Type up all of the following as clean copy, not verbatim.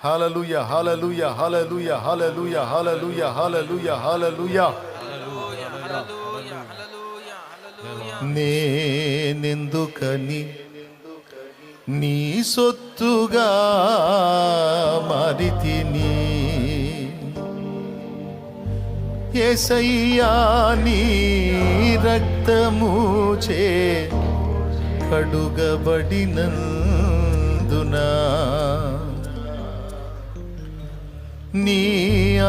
హల్లెలూయా హల్లెలూయా హల్లెలూయా హల్లెలూయా హల్లెలూయా హల్లెలూయా హల్లెలూయా. నేనెందుకని నీ సొత్తుగా మారితిని యేసయ్యా, నీ రక్తముచే కడుగబడినందునా నీ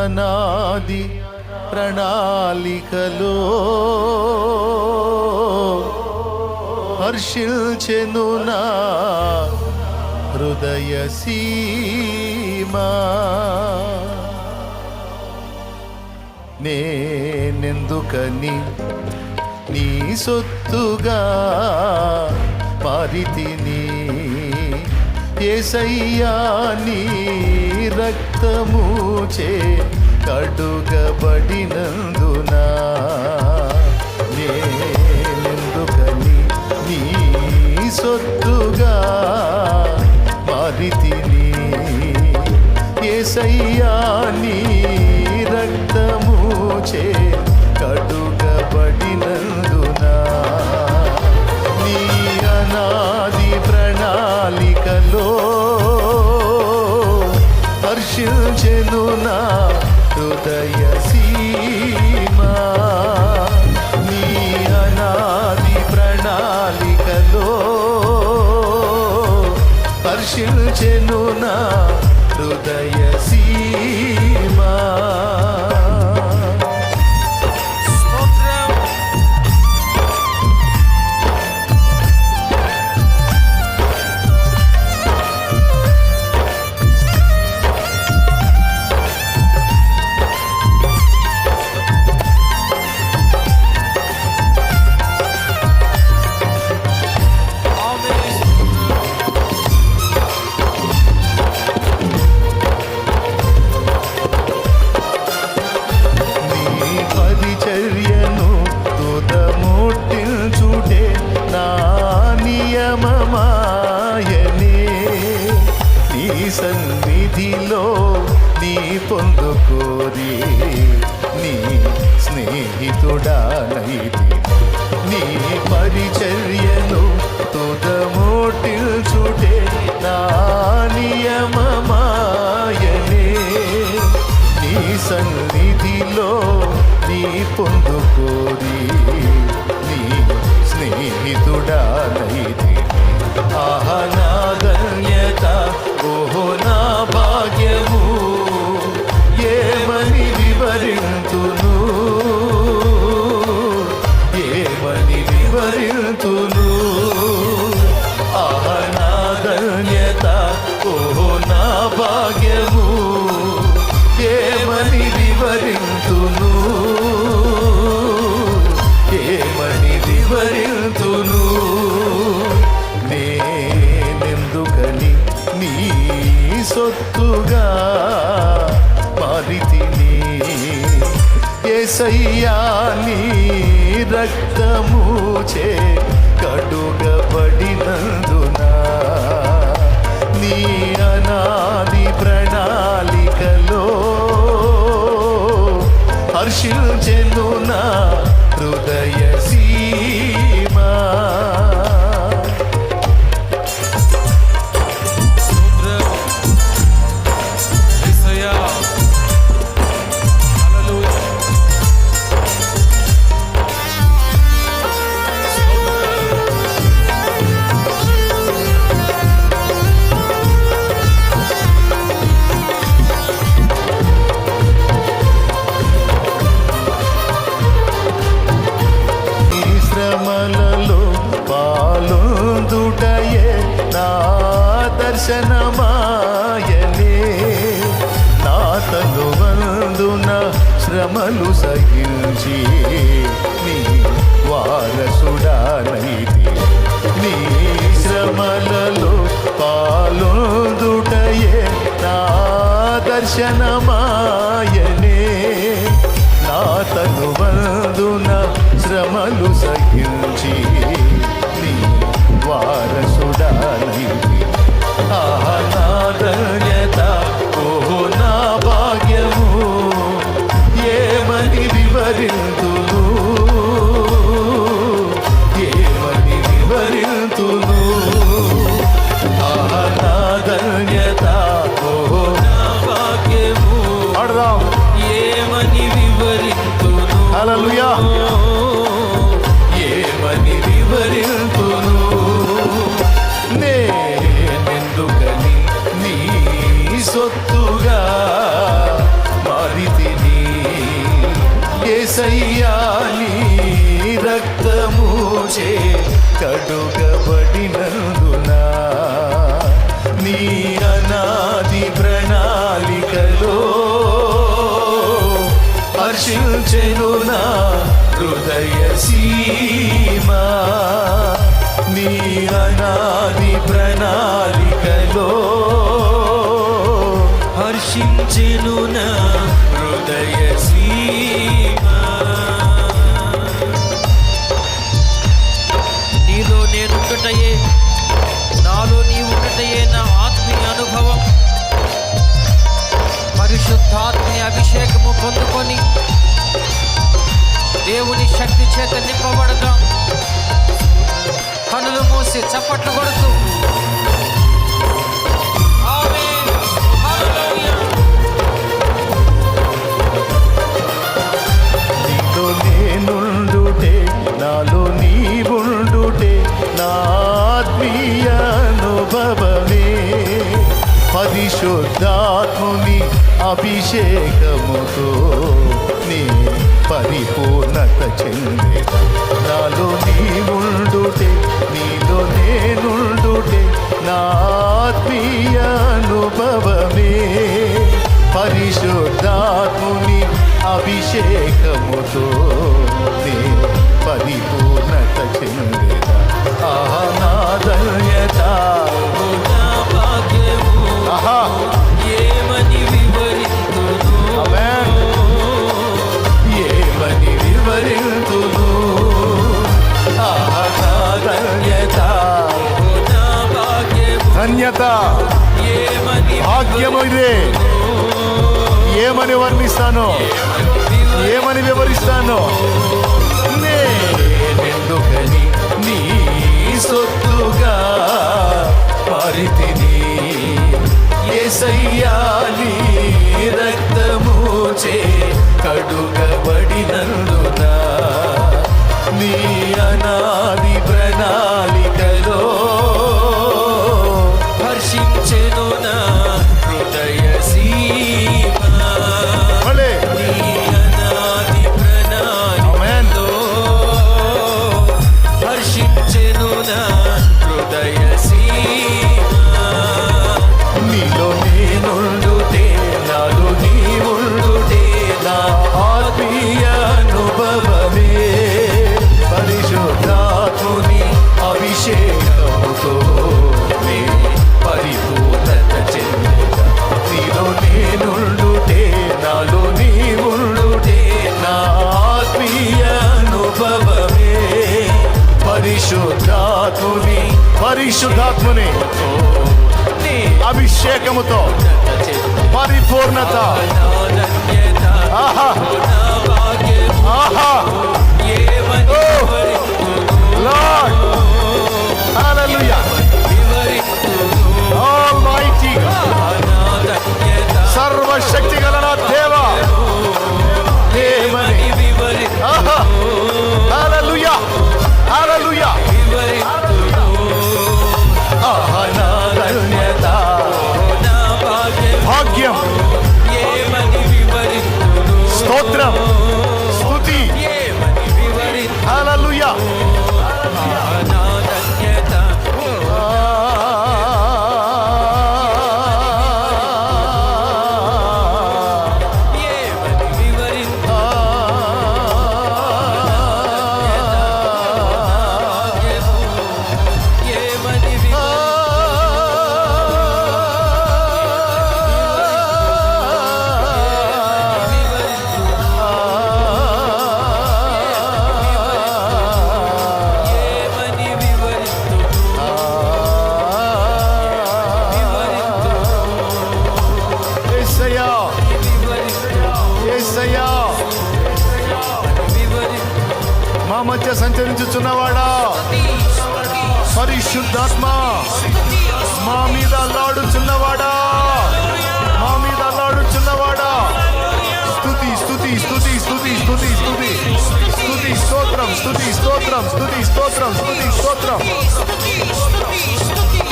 అనాది ప్రణాళికలో హర్షించెను నా హృదయ సీమా. నేనెందుకని నీ సొత్తుగా మారితిని యేసయ్యా, నీ రక్తముచే కడుగబడినందునా నేనెందుకని నీ సొత్తుగా మారితిని యేసయ్యా, నీ రక్తముచే కడుగబడినందునా నీ అనాది ప్రణాళికలో హర్షించెను నా హృదయ సీమా. నీ అనాది ప్రణాళికలో హర్షించెను నా హృదయ సీమా. సన్నిధిలో నీ పొందుకోరి నీ స్నేహితుడానైతి నీ పరిచర్యను తుదమోటిల్చుటే నా నియమమాయనే. నీ సన్నిధిలో నీ పొందుకోరి నీ స్నేహితుడానైతి. ఆహా నా ధన్యత, ఓహో నా భాగ్యము, ఏమని వివరింతును ఏమని వివరింతును. ఆహా నా ధన్యత, ఓహో నా భాగ్యము, ఏమని వివరింతును ఏమని వివరింతును. నేనెందుకని నీ సొత్తుగా మారితిని యేసయ్యా, నీ రక్తముచే కడుగబడినందునా నీ అనాది ప్రణాళికలో హర్షించెను నా హృదయ సీమా. పాలొందుటయే నా దర్శనమాయనే. నా తనువందున శ్రమలు సహించి నీ వారసుడానైతి. నీ శ్రమలలో పాలొందుటయే నా దర్శనమాయనే. నా తనువందున శ్రమలు సహించి నీ వారసుడానైతి. ఆహా నా ధన్యత, హల్లెలూయా. ఏమని వివరింతును నేనెందుకని నీ సొత్తుగా మారితిని. యేసయ్యా నీ రక్తము చే కడుగబడినందున నీ అనాది ప్రణాళికలో హర్షించెను నా హృదయ సీమా. నీ అనాది ప్రణాళికలో హర్షించెను నా హృదయ సీమా. నీలో నేనుండుటయే, నాలో నీ ఉండుటయే నా ఆత్మీయ అనుభవం. పరిశుద్ధాత్మని అభిషేకము పొందుకొని దేవుని శక్తి చేత నింపబడదాం. కనులు మూసి చప్పట్లు కొడుతూ ఆమేన్, హల్లెలూయా. నీలో నేనుండుటే, నాలో నీవుండుటే నా ఆత్మీయ అనుభవమే. పరిశుద్ధాత్ముని అభిషేకముతో నీ పరిపూర్ణత చెందే. నాలో నీవుండుటే, నీలో నేనుండుటే నా ఆత్మీయ అనుభవమే. పరిశుద్ధాత్ముని అభిషేకముతో నీ పరిపూర్ణత చెందేదా. ఆహా నా ధన్యత, నా భాగ్యము ఆహా ఏమని వివరింతును. ఆమేన్. ఏమని వివరింతును ఆహా నా ధన్యత. నా భాగ్యము ధన్యత ఏమని భాగ్యము ఇదే. ఏమని వర్ణిస్తాను, ఏమని వివరిస్తాను. నేనెందుకని నీ సొత్తుగా మారితిని. యేసయ్యా నీ రక్తము చే కడుగబడినందున నీ అనాది ప్రణాళికలో హర్షించెను నా హృదయ సీమా. భలే. నీ అనాది ప్రణాళికలో హర్షించెను నా హృదయ సీమా. నీలో నేనుండుటే, నాలో నీవుండుటే నా ఆత్మీయ అనుభవమే. పరిశుద్ధాత్ముని అభిషేకముతో నీ పరిపూర్ణత చెందేదా. నీలో నేనుండుటే, నాలో నీవుండుటే నా ఆత్మీయ అనుభవమే. పరిశుద్ధాత్ముని అభిషేకముతో పరిపూర్ణత. ఆహా ఆహా లార్డ్ హల్లెలూయా. ఆల్మైటీ సర్వశక్తి గల నా దేవా, ఏమని ఆహా హల్లెలూయా హల్లెలూయా. ఆహా నా ధన్యత భాగ్యం స్తోత్రం స్తుతి హల్లెలూయా. మా మధ్య సంచరించుచున్నవాడా, పరిశుద్ధాత్మ మా మీద అల్లాడుచున్నవాడా, మా మీద అల్లాడుచున్నవాడా, స్తుతి స్తుతి స్తుతి స్తుతి స్తుతి స్తుతి స్తోత్రం, స్తుతి స్తోత్రం, స్తుతి స్తోత్రం, స్తుతి స్తోత్రం.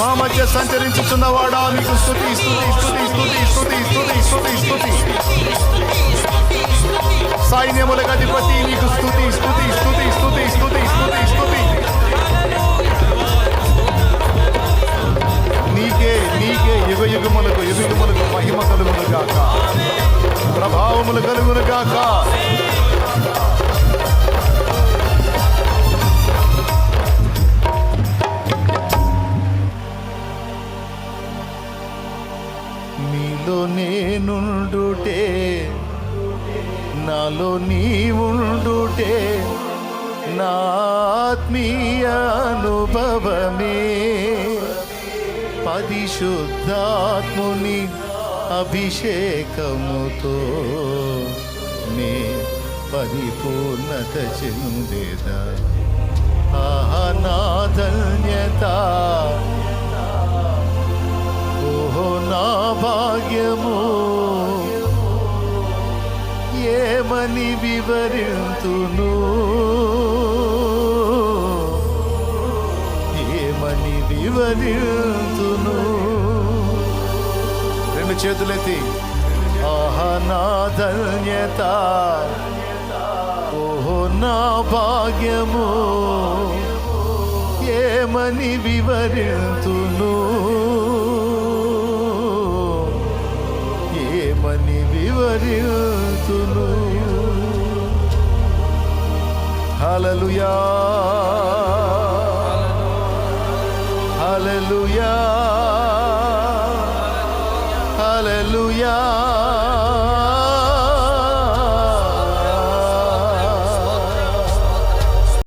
మా మధ్య సంచరించుచున్నవాడా నీకు స్తుతి, స్తుతి, స్తుతి, స్తుతి, స్తుతి, స్తుతి, స్తుతి, స్తుతి. సైన్యములకు అధిపతి నీకు స్తుతి, స్తుతి, స్తుతి, స్తుతి, స్తుతి, స్తుతి, స్తుతి. నీకే నీకే యుగ యుగములకు మహిమ కలుగును గాక, ప్రభావములు కలుగును గాక. నీలో నేనుండుటే, నాలో నీవుండుటే నా ఆత్మీయ అనుభవమే. పరిశుద్ధాత్ముని అభిషేకముతో నే పరిపూర్ణత చెందేదా. ఆహా నా ధన్యత, ఓహో నా భాగ్యము, ఏమని వివరింతును, ఏమని వివరింతును. రెండు చేతులెత్తి ఆహా నా ధన్యత, ఓహో నా భాగ్యము, ఏమని వివరింతును, ఏమని వివరింతును. హల్లెలూయా, హల్లెలూయా.